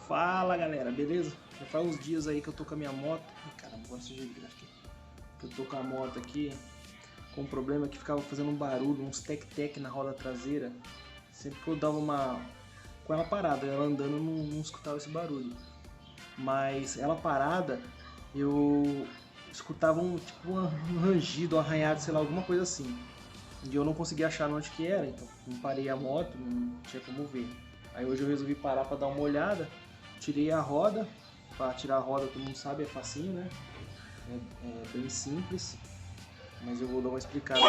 Fala galera, beleza? Já faz uns dias aí que eu tô com a minha moto. Ai, caramba, agora sujei aqui. Que eu tô com a moto aqui com um problema que ficava fazendo um barulho, uns tec-tec na roda traseira. Sempre que eu dava com ela parada, ela andando eu não escutava esse barulho. Mas ela parada, eu escutava um rangido, um arranhado, sei lá, alguma coisa assim. E eu não conseguia achar onde que era, então não parei a moto, não tinha como ver. Aí hoje eu resolvi parar para dar uma olhada, tirei a roda. Para tirar a roda, todo mundo sabe, é facinho, né? É bem simples, mas eu vou dar uma explicada.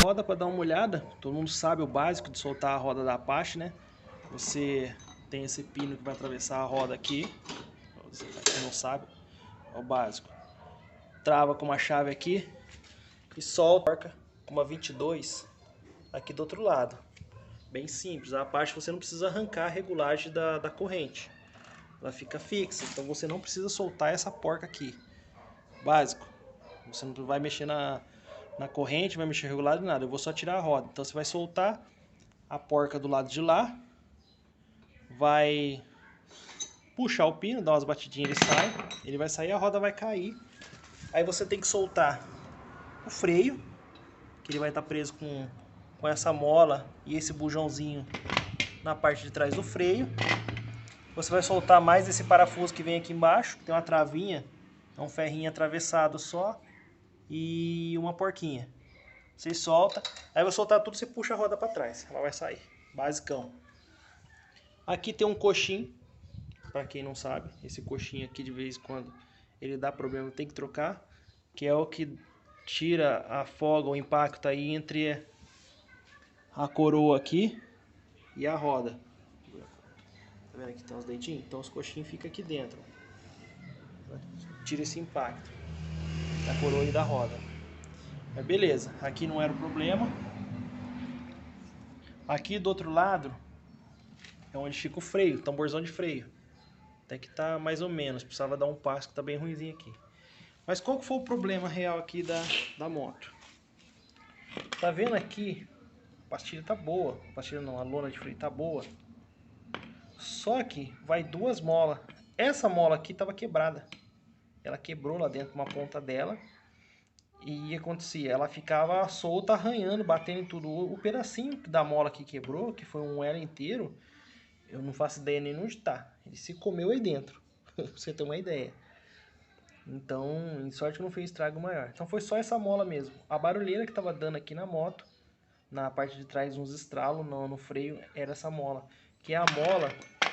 Roda para dar uma olhada, todo mundo sabe o básico de soltar a roda da Apache, né? Você tem esse pino que vai atravessar a roda aqui, você não sabe, é o básico. Trava com uma chave aqui e solta com uma 22 aqui do outro lado. Bem simples, a Apache você não precisa arrancar a regulagem da corrente, ela fica fixa, então você não precisa soltar essa porca aqui. Básico, você não vai mexer na corrente, vai mexer regular de nada, eu vou só tirar a roda. Então você vai soltar a porca do lado de lá, vai puxar o pino, dar umas batidinhas, ele vai sair, a roda vai cair. Aí você tem que soltar o freio, que ele vai estar preso com essa mola e esse bujãozinho na parte de trás do freio. Você vai soltar mais esse parafuso que vem aqui embaixo, que tem uma travinha, é um ferrinho atravessado só e uma porquinha. Você solta, aí vai soltar tudo, você puxa a roda para trás, ela vai sair, basicão. Aqui tem um coxim, para quem não sabe, esse coxinho aqui de vez em quando ele dá problema, tem que trocar, que é o que tira a folga, o impacto aí entre a coroa aqui e a roda. Tá vendo aqui tem uns dentinhos? Então os coxinhos ficam aqui dentro, tira esse impacto da coroa e da roda. Mas beleza, aqui não era o problema. Aqui do outro lado é onde fica o freio, tamborzão de freio. Até que tá mais ou menos, precisava dar um passo que tá bem ruimzinho aqui. Mas qual que foi o problema real aqui da moto? Tá vendo aqui, a pastilha tá boa, a pastilha não, a lona de freio tá boa. Só que vai duas molas. Essa mola aqui tava quebrada. Ela quebrou lá dentro, uma ponta dela. E o que acontecia? Ela ficava solta, arranhando, batendo em tudo. O pedacinho da mola que quebrou, que foi um elo inteiro, eu não faço ideia nem onde tá. Ele se comeu aí dentro, pra você ter uma ideia. Então, em sorte que não fez estrago maior. Então foi só essa mola mesmo. A barulheira que tava dando aqui na moto, na parte de trás uns estralos no freio, era essa mola. Que é a mola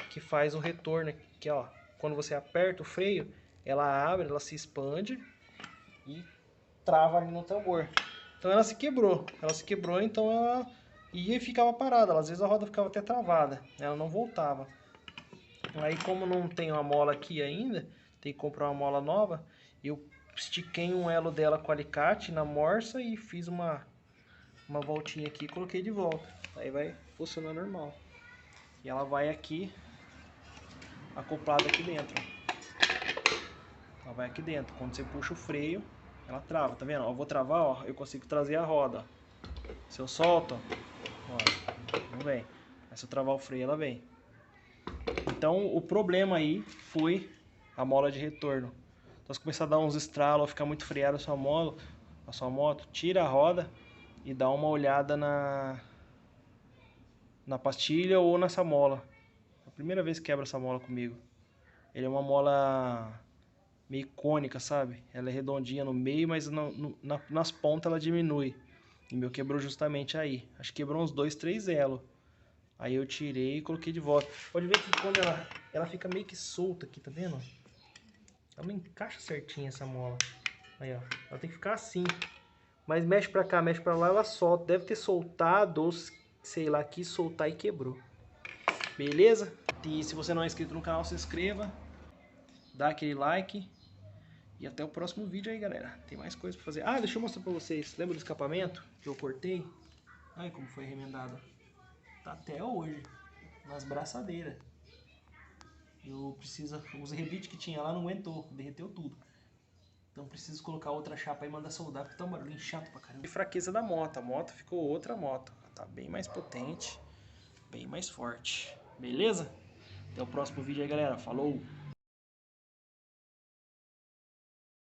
que faz o retorno, que ó, quando você aperta o freio, ela abre, ela se expande e trava ali no tambor. Então ela se quebrou, então ela ia e ficava parada, às vezes a roda ficava até travada, ela não voltava. Aí como não tem uma mola aqui ainda, tem que comprar uma mola nova, eu estiquei um elo dela com alicate na morsa e fiz uma voltinha aqui e coloquei de volta. Aí vai funcionar normal. E ela vai aqui, acoplada aqui dentro. Ela vai aqui dentro, quando você puxa o freio, ela trava, tá vendo? Eu vou travar, ó, eu consigo trazer a roda. Se eu solto, ó, não vem. Mas se eu travar o freio, ela vem. Então, o problema aí foi a mola de retorno. Então, se começar a dar uns estralos, ficar muito freada a sua moto, tira a roda e dá uma olhada na pastilha ou nessa mola. É a primeira vez que quebra essa mola comigo. Ele é uma mola meio cônica, sabe? Ela é redondinha no meio, mas nas pontas ela diminui. E meu quebrou justamente aí. Acho que quebrou uns 2, 3 elos. Aí eu tirei e coloquei de volta. Pode ver que quando ela fica meio que solta aqui, tá vendo? Ela não encaixa certinho essa mola. Aí, ó. Ela tem que ficar assim. Mas mexe pra cá, mexe pra lá, ela solta. Deve ter soltado, ou sei lá, quis soltar e quebrou. Beleza? E se você não é inscrito no canal, se inscreva. Dá aquele like. E até o próximo vídeo aí, galera. Tem mais coisa pra fazer. Ah, deixa eu mostrar pra vocês. Lembra do escapamento que eu cortei? Olha como foi remendado. Tá até hoje. Nas braçadeiras. Os rebites que tinha lá não aguentou. Derreteu tudo. Então preciso colocar outra chapa e mandar soldar, porque tá um barulhinho chato pra caramba. E fraqueza da moto. A moto ficou outra moto. Tá bem mais potente. Bem mais forte. Beleza? Até o próximo vídeo aí, galera. Falou!